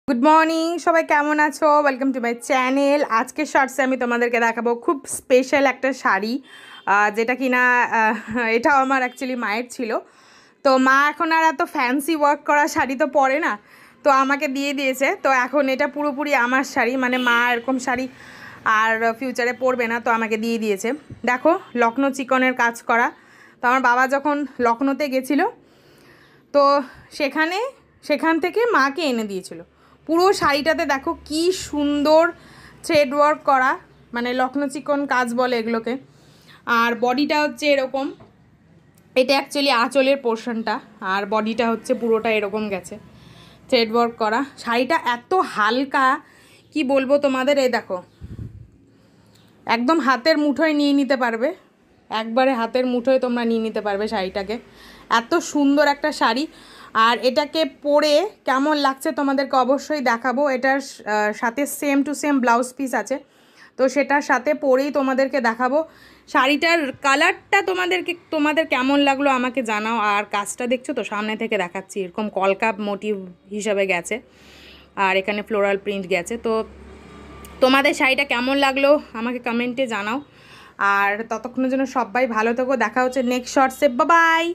Good morning সবাই, কেমন আছো? Welcome to my channel. আজকের শর্টসে আমি তোমাদেরকে দেখাবো খুব স্পেশাল একটা শাড়ি, যেটা কিনা এটাও আমার অ্যাকচুয়ালি মায়ের ছিল। তো মা এখন আর এত ফ্যান্সি ওয়ার্ক করা শাড়ি তো পরে না, তো আমাকে দিয়ে দিয়েছে। তো এখন এটা পুরোপুরি আমার শাড়ি, মানে মা এরকম শাড়ি আর ফিউচারে পরবে না, তো আমাকে দিয়ে দিয়েছে। দেখো, লখনৌ চিকনের কাজ করা। তো আমার বাবা যখন লখনৌতে গেছিলো, তো সেখান থেকে মাকে এনে দিয়েছিল। পুরো শাড়িটাতে দেখো কি সুন্দর থ্রেড ওয়ার্ক করা, মানে লখনৌ চিকন কাজ বলে এগুলোকে। আর বডিটা হচ্ছে এরকম, এটা অ্যাকচুয়ালি আঁচলের পোর্শনটা, আর বডিটা হচ্ছে পুরোটা এরকম গেছে থ্রেড ওয়ার্ক করা। শাড়িটা এত হালকা, কি বলবো তোমাদের। এই দেখো, একদম হাতের মুঠোয় নিয়ে নিতে পারবে, একবারে হাতের মুঠোয় তোমরা নিয়ে নিতে পারবে শাড়িটাকে। এত সুন্দর একটা শাড়ি। আর এটাকে পরে কেমন লাগছে তোমাদেরকে অবশ্যই দেখাবো। এটার সাথে same to same blouse piece আছে, তো সেটার সাথে পরেই তোমাদেরকে দেখাবো। শাড়িটার কালারটা তোমাদের কেমন লাগলো আমাকে জানাও। আর কাজটা দেখছো তো, সামনে থেকে দেখাচ্ছি, এরকম কলকাপ মোটিভ হিসাবে গেছে, আর এখানে ফ্লোরাল প্রিন্ট গেছে। তো তোমাদের শাড়িটা কেমন লাগলো আমাকে কমেন্টে জানাও। আর ততক্ষণের জন্য সবাই ভালো থেকো, দেখা হচ্ছে নেক্সট শর্টসে। Bye bye.